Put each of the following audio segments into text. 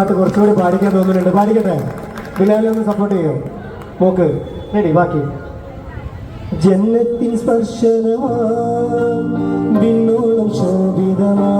പാട്ട് കുറച്ചുകൂടി പാടിക്കാൻ തോന്നുന്നുണ്ട്. പാടിക്കട്ടെ? ബിലാലിനെ ഒന്ന് സപ്പോർട്ട് ചെയ്യോ? നോക്ക് റെഡി. ബാക്കി ജന്നത്തിൻ സ്പർശനമാ വിണ്ണോളം ശോഭിതമാ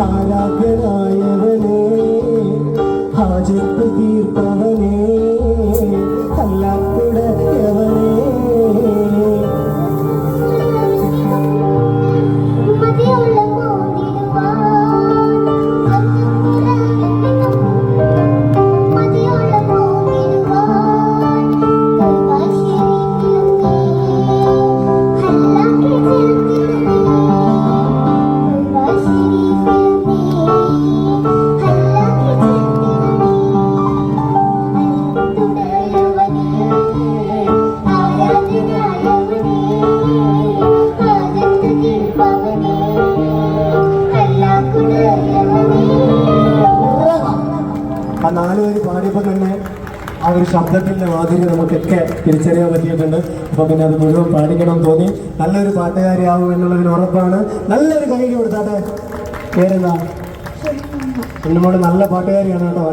ആരാധനായവനേ ഹാജത്ത് തീർപ്പവനേ അല്ലാത്തുടയവനേ ആ 4 പേര് പാടിയപ്പോൾ തന്നെ ആ ഒരു ശബ്ദത്തിൻ്റെ മാധുര്യം നമുക്കൊക്കെ തിരിച്ചറിയാൻ പറ്റിയിട്ടുണ്ട്. അപ്പോൾ പിന്നെ അത് മുഴുവൻ പാടിക്കണം തോന്നി. നല്ലൊരു പാട്ടുകാരിയാവും എന്നുള്ളതിന് ഉറപ്പാണ്. നല്ലൊരു കൈ കൊടുത്താട്ടെ. പേരെന്താ? എന്നോട് നല്ല പാട്ടുകാരിയാണ് കേട്ടോ.